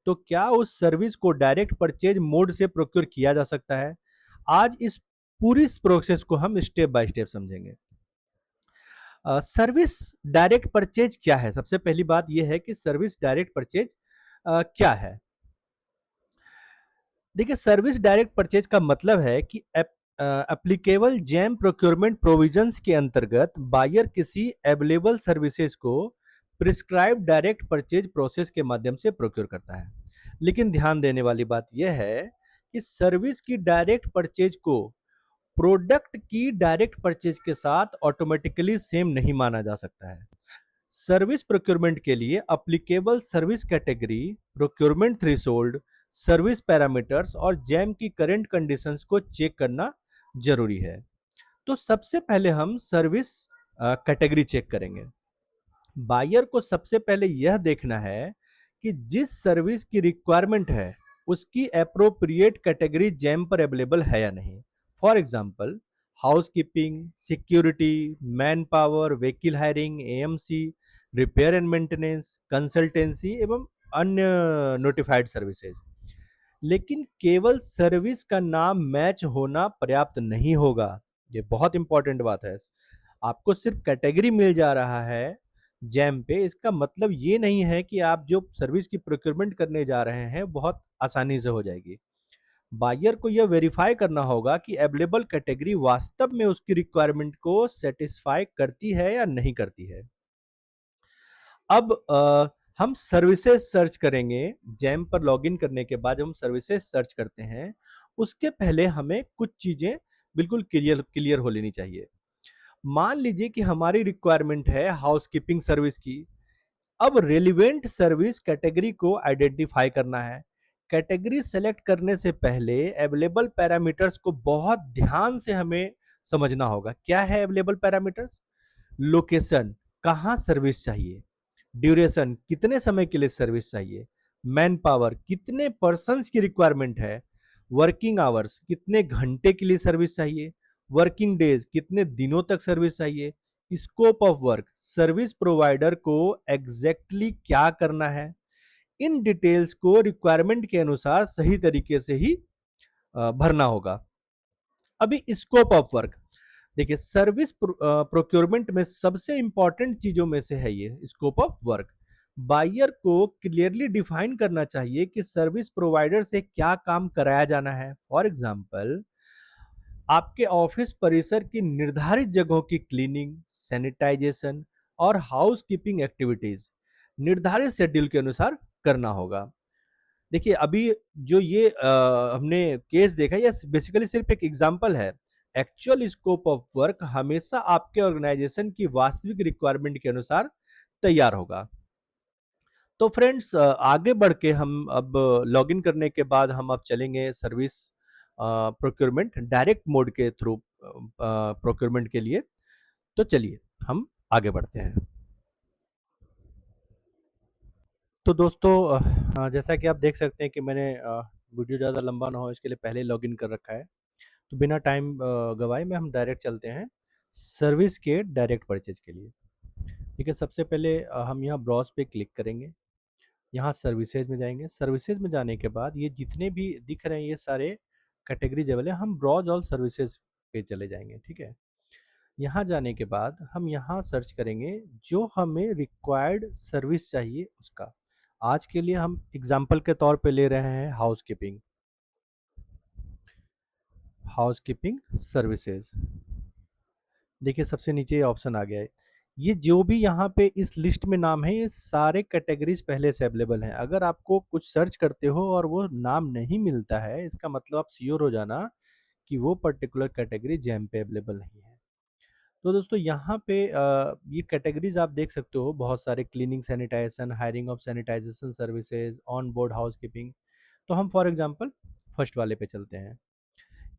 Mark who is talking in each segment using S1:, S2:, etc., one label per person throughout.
S1: तो क्या उस सर्विस को डायरेक्ट परचेज मोड से प्रोक्योर किया जा सकता है? आज इस पूरी इस प्रोसेस को हम स्टेप बाय स्टेप समझेंगे। सर्विस डायरेक्ट परचेज क्या है? सबसे पहली बात यह है कि सर्विस डायरेक्ट परचेज क्या है? देखिए, सर्विस डायरेक्ट परचेज का मतलब है कि एप्लीकेबल जैम प्रोक्योरमेंट प्रोविजंस के अंतर्गत बायर किसी अवेलेबल सर्विसेज को प्रिस्क्राइब डायरेक्ट परचेज प्रोसेस के माध्यम से प्रोक्योर करता है। लेकिन ध्यान देने वाली बात यह है कि सर्विस की डायरेक्ट परचेज को प्रोडक्ट की डायरेक्ट परचेज के साथ ऑटोमेटिकली सेम नहीं माना जा सकता है। सर्विस प्रोक्योरमेंट के लिए applicable service category, procurement threshold, service parameters और जैम की करंट कंडीशंस को चेक करना जरूरी है। तो सबसे पहले हम सर्विस कैटेगरी चेक करेंगे। बायर को सबसे पहले यह देखना है कि जिस सर्विस की रिक्वायरमेंट है उसकी अप्रोप्रिएट कैटेगरी जैम पर अवेलेबल है या नहीं। For example, housekeeping, security, man power, vehicle hiring, AMC, repair and maintenance, consultancy एवं अन्य नोटिफाइड सर्विसेज। लेकिन केवल सर्विस का नाम मैच होना पर्याप्त नहीं होगा। ये बहुत इंपॉर्टेंट बात है। आपको सिर्फ कैटेगरी मिल जा रहा है जैम पे, इसका मतलब ये नहीं है कि आप जो सर्विस की प्रोक्योरमेंट करने जा रहे हैं बहुत आसानी से हो जाएगी। बायर को यह वेरीफाई करना होगा कि अवेलेबल कैटेगरी वास्तव में उसकी रिक्वायरमेंट को सेटिस्फाई करती है या नहीं करती है। अब हम सर्विसेज सर्च करेंगे। जैम पर लॉगिन करने के बाद हम सर्विसेज सर्च करते हैं, उसके पहले हमें कुछ चीजें बिल्कुल क्लियर क्लियर हो लेनी चाहिए। मान लीजिए कि हमारी रिक्वायरमेंट है हाउसकीपिंग सर्विस की। अब रेलिवेंट सर्विस कैटेगरी को आइडेंटिफाई करना है। कैटेगरी सेलेक्ट करने से पहले अवेलेबल पैरामीटर्स को बहुत ध्यान से हमें समझना होगा। क्या है अवेलेबल पैरामीटर्स? लोकेशन, कहाँ सर्विस चाहिए, ड्यूरेशन, कितने समय के लिए सर्विस चाहिए, मैन पावर, कितने पर्सन्स की रिक्वायरमेंट है, वर्किंग आवर्स, कितने घंटे के लिए सर्विस चाहिए, वर्किंग डेज, कितने दिनों तक सर्विस चाहिए, scope of work, service provider को एग्जैक्टली क्या करना है। इन डिटेल्स को रिक्वायरमेंट के अनुसार सही तरीके से ही भरना होगा। अभी स्कोप ऑफ वर्क, देखिए सर्विस प्रोक्योरमेंट में सबसे इंपॉर्टेंट चीजों में से है ये स्कोप ऑफ वर्क। बायर को क्लियरली डिफाइन करना चाहिए कि सर्विस प्रोवाइडर से क्या काम कराया जाना है। फॉर एग्जांपल, आपके ऑफिस परिसर की निर्धारित जगहों की क्लीनिंग, सैनिटाइजेशन और हाउसकीपिंग एक्टिविटीज निर्धारित शेड्यूल के अनुसार करना होगा। देखिए, अभी जो ये हमने केस देखा, ये बेसिकली सिर्फ एक एग्जांपल है। एक्चुअल स्कोप ऑफ वर्क हमेशा आपके ऑर्गेनाइजेशन की वास्तविक रिक्वायरमेंट के अनुसार तैयार होगा। तो फ्रेंड्स, आगे बढ़ के हम अब लॉगिन करने के बाद हम अब चलेंगे सर्विस प्रोक्योरमेंट डायरेक्ट मोड के थ्रू प्रोक्योरमेंट के लिए। तो चलिए हम आगे बढ़ते हैं। तो दोस्तों, जैसा कि आप देख सकते हैं कि मैंने वीडियो ज़्यादा लंबा ना हो इसके लिए पहले लॉगिन कर रखा है। तो बिना टाइम गवाए में हम डायरेक्ट चलते हैं सर्विस के डायरेक्ट परचेज के लिए। ठीक है, सबसे पहले हम यहाँ ब्राउज पे क्लिक करेंगे। यहाँ सर्विसेज में जाएंगे। सर्विसेज में जाने के बाद ये जितने भी दिख रहे हैं ये सारे कैटेगरी लेवल है, हम ब्राउज ऑल सर्विसेज पे चले जाएंगे। ठीक है, यहाँ जाने के बाद हम यहाँ सर्च करेंगे जो हमें रिक्वायर्ड सर्विस चाहिए उसका। आज के लिए हम एग्जाम्पल के तौर पे ले रहे हैं हाउसकीपिंग, हाउसकीपिंग सर्विसेज। देखिए सबसे नीचे ये ऑप्शन आ गया है। ये जो भी यहाँ पे इस लिस्ट में नाम है ये सारे कैटेगरीज पहले से अवेलेबल हैं। अगर आपको कुछ सर्च करते हो और वो नाम नहीं मिलता है, इसका मतलब आप श्योर हो जाना कि वो पर्टिकुलर कैटेगरी जैम पे अवेलेबल नहीं है। तो दोस्तों यहाँ पे ये कैटेगरीज आप देख सकते हो बहुत सारे, cleaning, sanitization, hiring of sanitization services, on board housekeeping. तो हम फॉर एग्जांपल फर्स्ट वाले पे चलते हैं।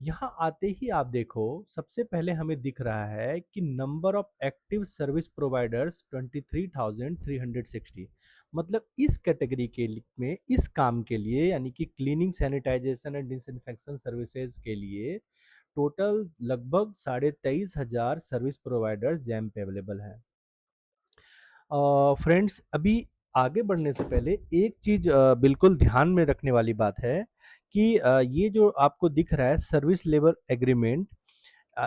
S1: यहाँ आते ही आप देखो सबसे पहले हमें दिख रहा है कि number of active service providers 23,360। मतलब इस कैटेगरी के में इस काम के लिए यानी कि cleaning, sanitisation and disinfection services के लिए टोटल लगभग 23,500 सर्विस प्रोवाइडर्स जैम पे अवेलेबल हैं। फ्रेंड्स, अभी आगे बढ़ने से पहले एक चीज़ बिल्कुल ध्यान में रखने वाली बात है कि ये जो आपको दिख रहा है सर्विस लेवल एग्रीमेंट,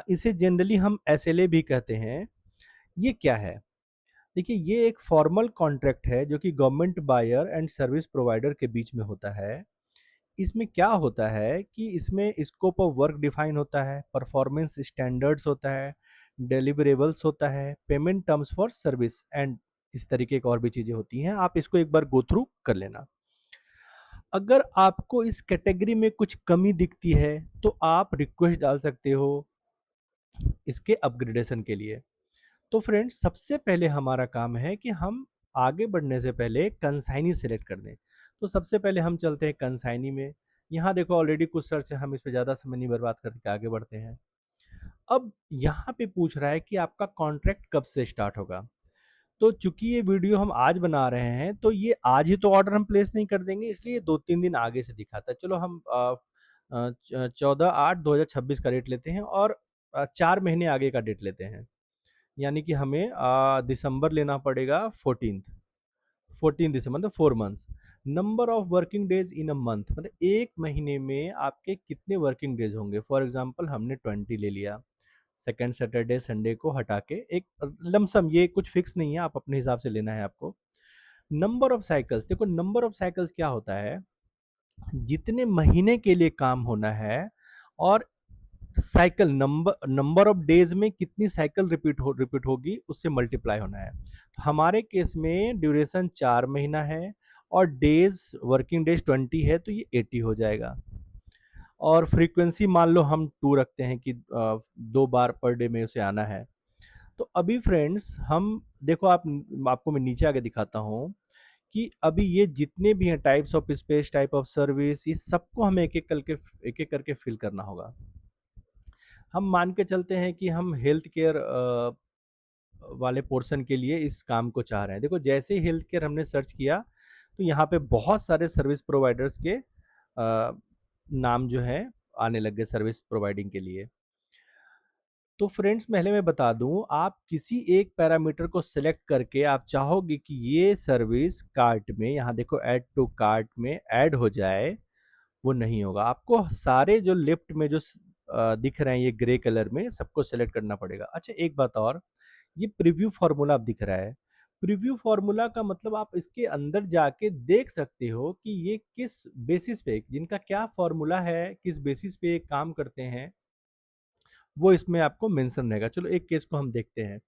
S1: इसे जनरली हम एसएलए भी कहते हैं। ये क्या है? देखिए, ये एक फॉर्मल कॉन्ट्रैक्ट है जो कि government buyer and service provider के बीच में होता है। इसमें क्या होता है कि इसमें स्कोप ऑफ वर्क डिफाइन होता है, परफॉर्मेंस स्टैंडर्ड्स होता है, डिलिवरेबल्स होता है, payment terms for service and इस तरीके की और भी चीज़ें होती हैं। आप इसको एक बार गो थ्रू कर लेना। अगर आपको इस कैटेगरी में कुछ कमी दिखती है, तो आप रिक्वेस्ट डाल सकते हो इसके अपग्रेडेशन के लिए। तो फ्रेंड्स, सबसे पहले हमारा काम है कि हम आगे बढ़ने से पहले कंसाइनी सेलेक्ट कर दें। तो सबसे पहले हम चलते हैं कंसाइनी में। यहाँ देखो ऑलरेडी कुछ सर्च है, हम इस पे ज़्यादा समय नहीं बर्बाद करके आगे बढ़ते हैं। अब यहाँ पे पूछ रहा है कि आपका कॉन्ट्रैक्ट कब से स्टार्ट होगा। तो चूंकि ये वीडियो हम आज बना रहे हैं, तो ये आज ही तो ऑर्डर हम प्लेस नहीं कर देंगे, इसलिए 2-3 दिन आगे से दिखाता है। चलो हम 14/8/2026 का डेट लेते हैं और 4 महीने आगे का डेट लेते हैं। यानी कि हमें दिसंबर लेना पड़ेगा 14 दिसंबर, मतलब 4 months. Number of working days in a month, मतलब एक महीने में आपके कितने वर्किंग डेज होंगे। फॉर एग्जांपल हमने 20 ले लिया, सेकेंड सैटरडे संडे को हटा के एक लमसम, ये कुछ फिक्स नहीं है, आप अपने हिसाब से लेना है आपको। नंबर ऑफ साइकिल्स, देखो नंबर ऑफ साइकिल्स क्या होता है, जितने महीने के लिए काम होना है, और cycle number number of days में कितनी साइकिल रिपीट होगी उससे मल्टीप्लाई होना है। तो हमारे केस में ड्यूरेशन 4 महीना है और डेज, वर्किंग डेज 20 है, तो ये 80 हो जाएगा। और फ्रीक्वेंसी मान लो हम 2 रखते हैं कि 2 बार पर डे में उसे आना है। तो अभी फ्रेंड्स हम देखो, आपको मैं नीचे आगे दिखाता हूँ कि अभी ये जितने भी हैं types of space, type of service, ये सबको हमें एक एक करके फिल करना होगा। हम मान के चलते हैं कि हम हेल्थ केयर वाले पोर्शन के लिए इस काम को चाह रहे हैं। देखो जैसे ही हेल्थ केयर हमने सर्च किया, तो यहाँ पे बहुत सारे सर्विस प्रोवाइडर्स के नाम जो है आने लग गए सर्विस प्रोवाइडिंग के लिए। तो फ्रेंड्स, पहले मैं बता दूं, आप किसी एक पैरामीटर को सिलेक्ट करके आप चाहोगे कि ये सर्विस कार्ट में, यहाँ देखो ऐड टू कार्ट में ऐड हो जाए, वो नहीं होगा। आपको सारे जो लेफ्ट में जो दिख रहे हैं ये ग्रे कलर में, सबको सेलेक्ट करना पड़ेगा। अच्छा एक बात और, ये प्रीव्यू फार्मूला आप दिख रहा है, प्रीव्यू फार्मूला का मतलब आप इसके अंदर जाके देख सकते हो कि ये किस बेसिस पे, जिनका क्या फार्मूला है, किस बेसिस पे ये काम करते हैं, वो इसमें आपको मेंशन रहेगा। चलो एक केस को हम देखते हैं।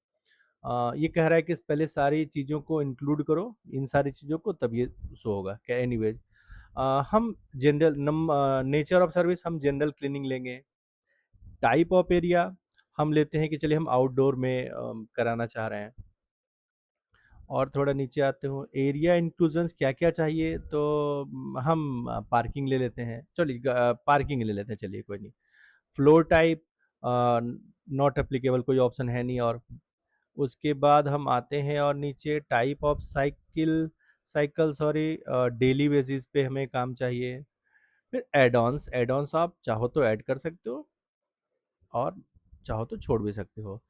S1: ये कह रहा है कि पहले सारी चीज़ों को इंक्लूड करो, इन सारी चीज़ों को, तब ये शो होगा क्या। एनीवेज, हम नेचर ऑफ सर्विस हम जनरल क्लीनिंग लेंगे। टाइप ऑफ एरिया हम लेते हैं कि चलिए हम आउटडोर में कराना चाह रहे हैं। और थोड़ा नीचे आते हो, एरिया इंक्लूजन्स क्या क्या चाहिए, तो हम पार्किंग ले लेते हैं। चलिए पार्किंग ले लेते हैं, चलिए कोई नहीं। फ्लोर टाइप नॉट एप्लीकेबल, कोई ऑप्शन है नहीं। और उसके बाद हम आते हैं और नीचे type of cycle sorry, daily basis पे हमें काम चाहिए। फिर एड ऑन्स आप चाहो तो ऐड कर सकते हो और चाहो तो छोड़ भी सकते हो।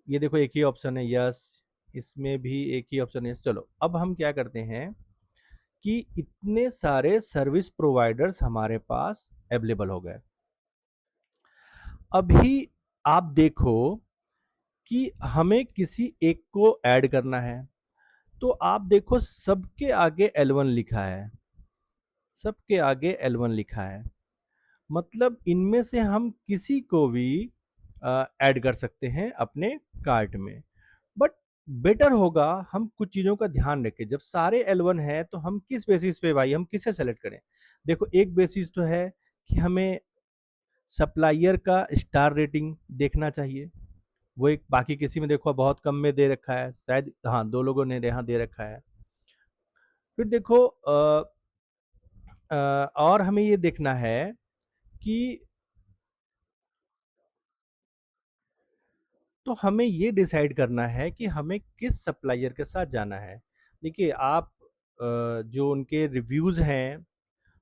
S1: ये देखो एक ही ऑप्शन है यस, इसमें भी एक ही ऑप्शन है। चलो अब हम क्या करते हैं कि इतने सारे सर्विस प्रोवाइडर्स हमारे पास अवेलेबल हो गए। अभी आप देखो कि हमें किसी एक को ऐड करना है, तो आप देखो सबके आगे L1 लिखा है, सबके आगे L1 लिखा है। मतलब इनमें से हम किसी को भी ऐड कर सकते हैं अपने कार्ट में। बट बेटर होगा हम कुछ चीज़ों का ध्यान रखें। जब सारे L1 है तो हम किस बेसिस पे, भाई हम किसे सेलेक्ट करें। देखो एक बेसिस तो है कि हमें सप्लायर का स्टार रेटिंग देखना चाहिए। वो एक, बाकी किसी में देखो बहुत कम में दे रखा है, शायद हाँ 2 लोगों ने यहाँ दे रखा है। फिर देखो और हमें ये देखना है कि, तो हमें ये डिसाइड करना है कि हमें किस सप्लायर के साथ जाना है। देखिए आप जो उनके रिव्यूज़ हैं,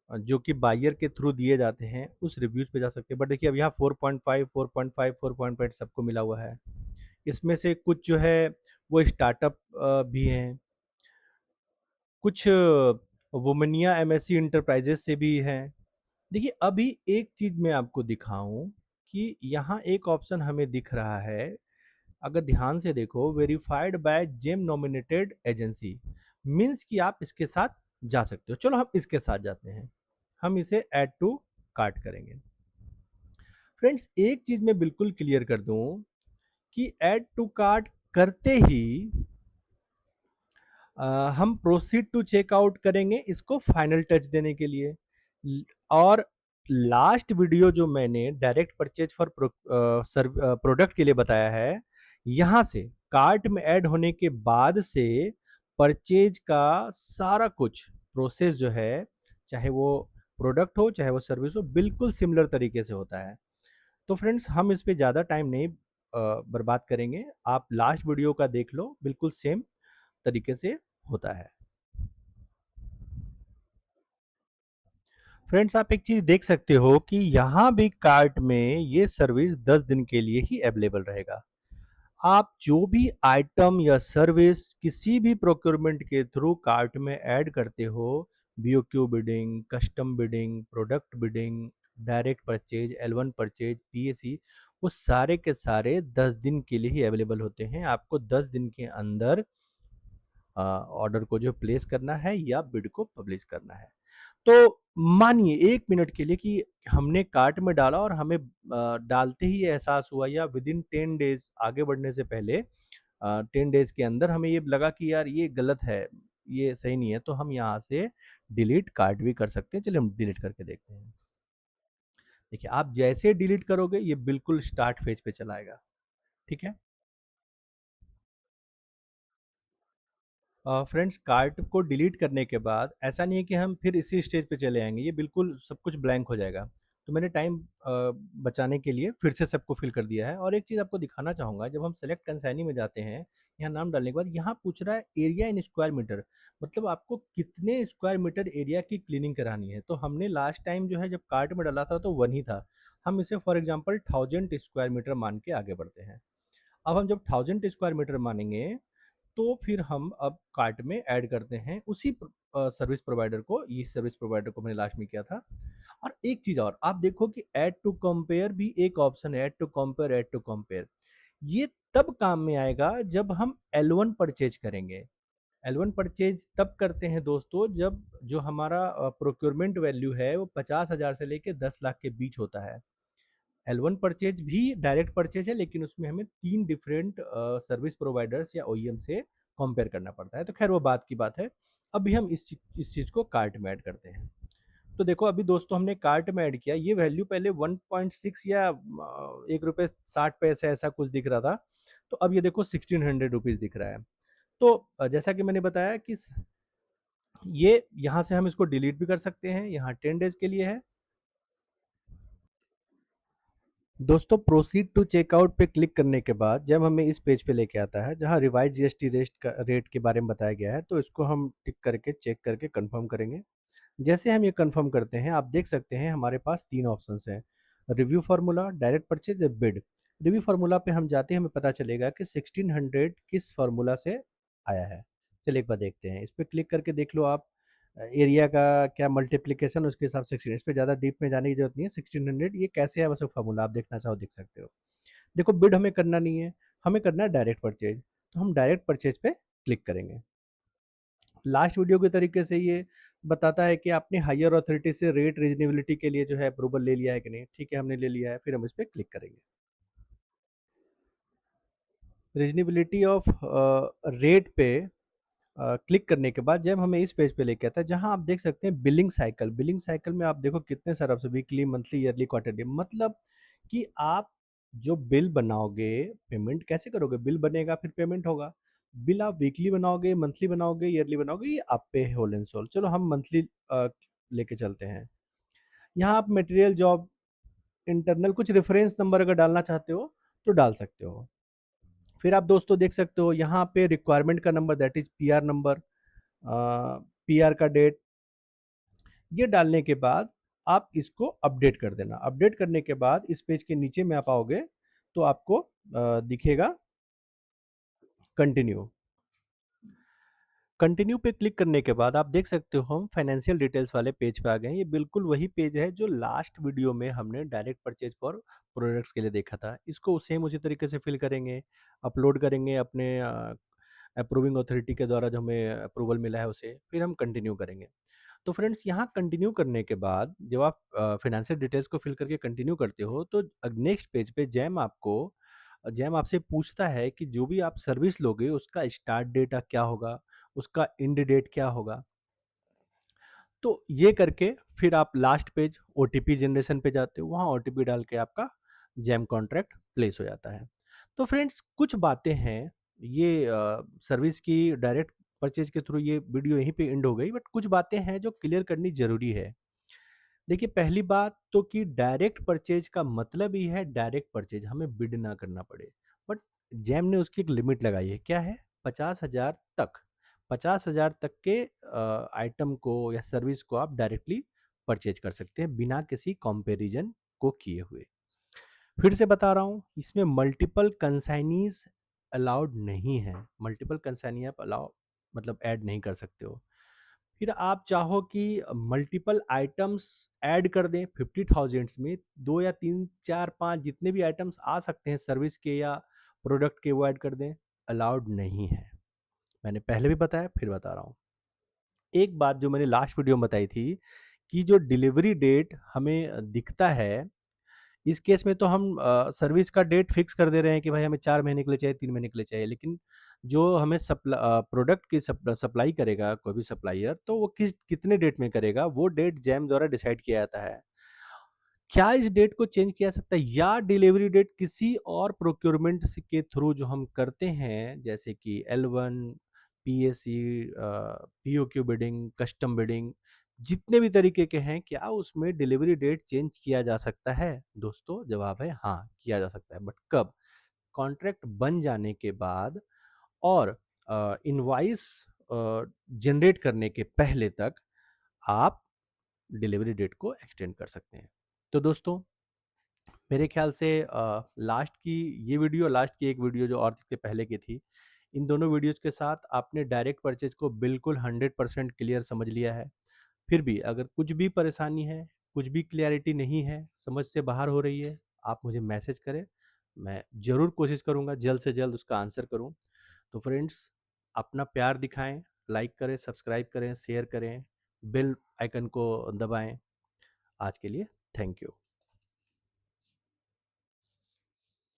S1: जो कि बायर के थ्रू दिए जाते हैं, उस रिव्यूज़ पे जा सकते हैं। बट देखिए अब यहाँ 4.5 4.5 4.5 सबको मिला हुआ है। इसमें से कुछ जो है वो स्टार्टअप भी हैं, कुछ वुमनिया एमएससी इंटरप्राइजेज से भी हैं। देखिए अभी एक चीज़ मैं आपको दिखाऊं कि यहाँ एक ऑप्शन हमें दिख रहा है, अगर ध्यान से देखो, verified by GeM nominated agency, means कि आप इसके साथ जा सकते हो। चलो हम इसके साथ जाते हैं, हम इसे ऐड टू कार्ट करेंगे। फ्रेंड्स एक चीज मैं बिल्कुल क्लियर कर दूं कि ऐड टू कार्ट करते ही हम प्रोसीड टू चेकआउट करेंगे इसको फाइनल टच देने के लिए। और लास्ट वीडियो जो मैंने डायरेक्ट परचेज फॉर प्रोडक्ट के लिए बताया है, यहाँ से कार्ट में ऐड होने के बाद से परचेज का सारा कुछ प्रोसेस जो है, चाहे वो प्रोडक्ट हो चाहे वो सर्विस हो, बिल्कुल सिमिलर तरीके से होता है। तो फ्रेंड्स हम इस पे ज़्यादा टाइम नहीं बर्बाद करेंगे, आप लास्ट वीडियो का देख लो, बिल्कुल सेम तरीके से होता है। फ्रेंड्स आप एक चीज देख सकते हो कि यहाँ भी कार्ट में ये सर्विस 10 दिन के लिए ही अवेलेबल रहेगा। आप जो भी आइटम या सर्विस किसी भी प्रोक्योरमेंट के थ्रू कार्ट में ऐड करते हो, BOQ bidding, custom bidding, product bidding, direct purchase, L1 purchase, PAC, वो सारे के सारे 10 दिन के लिए ही अवेलेबल होते हैं। आपको 10 दिन के अंदर ऑर्डर को जो प्लेस करना है या बिड को पब्लिश करना है। तो मानिए 1 मिनट के लिए कि हमने कार्ट में डाला और हमें डालते ही ये एहसास हुआ या विदिन 10 डेज़, आगे बढ़ने से पहले 10 डेज़ के अंदर हमें ये लगा कि यार ये गलत है, ये सही नहीं है, तो हम यहाँ से डिलीट कार्ट भी कर सकते हैं। चलिए हम डिलीट करके देखते हैं। देखिए आप जैसे डिलीट करोगे ये बिल्कुल स्टार्ट फेज पे चला आएगा। ठीक है? फ्रेंड्स कार्ट को डिलीट करने के बाद ऐसा नहीं है कि हम फिर इसी स्टेज पे चले आएंगे, ये बिल्कुल सब कुछ ब्लैंक हो जाएगा। तो मैंने टाइम बचाने के लिए फिर से सबको फिल कर दिया है। और एक चीज़ आपको दिखाना चाहूँगा, जब हम सेलेक्ट कंसाइनी में जाते हैं, यहाँ नाम डालने के बाद यहाँ पूछ रहा है एरिया इन स्क्वायर मीटर, मतलब आपको कितने स्क्वायर मीटर एरिया की क्लीनिंग करानी है। तो हमने लास्ट टाइम जो है जब कार्ट में डाला था तो 1 ही था, हम इसे फॉर एग्जाम्पल 1000 स्क्वायर मीटर मान के आगे बढ़ते हैं। अब हम जब 1000 स्क्वायर मीटर मानेंगे तो फिर हम अब कार्ट में ऐड करते हैं उसी सर्विस प्रोवाइडर को, इस सर्विस प्रोवाइडर को मैंने लास्ट में किया था। और एक चीज और आप देखो कि ऐड टू कंपेयर भी एक ऑप्शन है, add to compare, add to compare, ये तब काम में आएगा जब हम L1 परचेज करेंगे। L1 परचेज तब करते हैं दोस्तों जब जो हमारा प्रोक्योरमेंट वैल्यू है वो 50,000 से लेके 10 लाख के बीच होता है। L1 परचेज भी डायरेक्ट परचेज है, लेकिन उसमें हमें 3 डिफरेंट सर्विस प्रोवाइडर्स या ओईएम से कंपेयर करना पड़ता है। तो खैर वो बात की बात है। अभी हम इस चीज़ को कार्ट में ऐड करते हैं। तो देखो अभी दोस्तों हमने कार्ट में ऐड किया, ये वैल्यू पहले 1.6 या ₹1.60 ऐसा कुछ दिख रहा था। तो अब ये देखो ₹1600 दिख रहा है। तो जैसा कि मैंने बताया कि ये यहाँ से हम इसको डिलीट भी कर सकते हैं, यहाँ 10 डेज़ के लिए है। दोस्तों प्रोसीड टू चेकआउट पे क्लिक करने के बाद जब हमें इस पेज पे लेके आता है जहां रिवाइज जीएसटी रेट के बारे में बताया गया है, तो इसको हम टिक करके चेक करके कंफर्म करेंगे। जैसे हम ये कंफर्म करते हैं, आप देख सकते हैं हमारे पास 3 ऑप्शंस हैं, रिव्यू फार्मूला, डायरेक्ट परचेज या बिड। रिव्यू फार्मूला पे हम जाते हैं, हमें पता चलेगा कि 1600 किस फार्मूला से आया है। चलिए एक बार देखते हैं, इस पे क्लिक करके देख लो आप एरिया का क्या मल्टीप्लिकेशन, उसके हिसाब से 16, इस पे ज़्यादा डीप में जाने की जरूरत नहीं है। 1600 ये कैसे है, बस फार्मूला आप देखना चाहो देख सकते हो। देखो बिड हमें करना नहीं है, हमें करना है डायरेक्ट परचेज, तो हम डायरेक्ट परचेज पे क्लिक करेंगे। लास्ट वीडियो के तरीके से ये बताता है कि आपने हायर अथॉरिटी से रेट रीजनेबिलिटी के लिए जो है अप्रूवल ले लिया है कि नहीं। ठीक है हमने ले लिया है, फिर हम इस पर क्लिक करेंगे। रीजनेबिलिटी ऑफ रेट पे क्लिक करने के बाद जब हमें इस पेज पे लेके आता है जहां आप देख सकते हैं बिलिंग साइकिल। बिलिंग साइकिल में आप देखो कितने सारे option, weekly, monthly, yearly, quarterly, मतलब कि आप जो बिल बनाओगे, पेमेंट कैसे करोगे, बिल बनेगा फिर पेमेंट होगा। बिल आप वीकली बनाओगे, मंथली बनाओगे, ईयरली बनाओगे, ये आप पे होल एंड सोल। चलो हम मंथली लेके चलते हैं। यहाँ आप मटेरियल, जॉब, इंटरनल, कुछ रेफरेंस नंबर अगर डालना चाहते हो तो डाल सकते हो। फिर आप दोस्तों देख सकते हो यहाँ पे रिक्वायरमेंट का number, that is PR number, PR का डेट, ये डालने के बाद आप इसको अपडेट कर देना। अपडेट करने के बाद इस पेज के नीचे में आप आओगे तो आपको दिखेगा कंटिन्यू। कंटिन्यू पे क्लिक करने के बाद आप देख सकते हो हम फाइनेंशियल डिटेल्स वाले पेज पे आ गए हैं। ये बिल्कुल वही पेज है जो लास्ट वीडियो में हमने डायरेक्ट परचेज फॉर प्रोडक्ट्स के लिए देखा था। इसको सेम उसी तरीके से फिल करेंगे, अपलोड करेंगे अपने अप्रूविंग अथॉरिटी के द्वारा जो हमें अप्रूवल मिला है उसे, फिर हम कंटिन्यू करेंगे। तो फ्रेंड्स यहाँ कंटिन्यू करने के बाद जब आप फाइनेंशियल डिटेल्स को फिल करके कंटिन्यू करते हो तो नेक्स्ट पेज पे जैम आपसे पूछता है कि जो भी आप सर्विस लोगे उसका स्टार्ट डेट क्या होगा, उसका एंड डेट क्या होगा। तो ये करके फिर आप लास्ट पेज ओटीपी जनरेशन पे जाते हो, वहाँ ओटीपी डाल के आपका जैम कॉन्ट्रैक्ट प्लेस हो जाता है। तो फ्रेंड्स कुछ बातें हैं, ये सर्विस की डायरेक्ट परचेज के थ्रू ये वीडियो यहीं पे एंड हो गई, बट कुछ बातें हैं जो क्लियर करनी ज़रूरी है। देखिए पहली बात तो कि डायरेक्ट परचेज का मतलब ही है डायरेक्ट परचेज, हमें बिड ना करना पड़े। बट जैम ने उसकी एक लिमिट लगाई है, क्या है? 50,000 तक। 50,000 तक के आइटम को या सर्विस को आप डायरेक्टली परचेज कर सकते हैं बिना किसी कंपैरिजन को किए हुए। फिर से बता रहा हूँ, इसमें मल्टीपल कंसाइनीज अलाउड नहीं है। मल्टीपल कंसाइनी आप अलाउ मतलब ऐड नहीं कर सकते हो। फिर आप चाहो कि मल्टीपल आइटम्स ऐड कर दें 50,000 में, 2 या 3, 4, 5 जितने भी आइटम्स आ सकते हैं सर्विस के या प्रोडक्ट के वो ऐड कर दें, अलाउड नहीं है। मैंने पहले भी बताया, फिर बता रहा हूँ। एक बात जो मैंने लास्ट वीडियो में बताई थी कि जो डिलीवरी डेट हमें दिखता है, इस केस में तो हम सर्विस का डेट फिक्स कर दे रहे हैं कि भाई हमें 4 महीने के लिए चाहिए, 3 महीने के लिए चाहिए। लेकिन जो हमें प्रोडक्ट की सप्लाई करेगा कोई भी सप्लायर, तो वो कितने डेट में करेगा, वो डेट जैम द्वारा डिसाइड किया जाता है। क्या इस डेट को चेंज किया जा सकता है या डिलीवरी डेट किसी और प्रोक्योरमेंट के थ्रू जो हम करते हैं, जैसे कि L1, PSC, POQ bidding, custom bidding, जितने भी तरीके के हैं, क्या उसमें डिलीवरी डेट चेंज किया जा सकता है? दोस्तों जवाब है हाँ, किया जा सकता है। बट कब? कॉन्ट्रैक्ट बन जाने के बाद और इनवॉइस जनरेट करने के पहले तक आप डिलीवरी डेट को एक्सटेंड कर सकते हैं। तो दोस्तों मेरे ख्याल से लास्ट की ये वीडियो, लास्ट की एक वीडियो जो और इसके पहले की थी, इन दोनों वीडियोज़ के साथ आपने डायरेक्ट परचेज़ को बिल्कुल 100% क्लियर समझ लिया है। फिर भी अगर कुछ भी परेशानी है, कुछ भी क्लैरिटी नहीं है, समझ से बाहर हो रही है, आप मुझे मैसेज करें। मैं ज़रूर कोशिश करूँगा जल्द से जल्द उसका आंसर करूँ। तो फ्रेंड्स अपना प्यार दिखाएँ, लाइक करें, सब्सक्राइब करें, शेयर करें, बेल आइकन को दबाएँ। आज के लिए थैंक यू।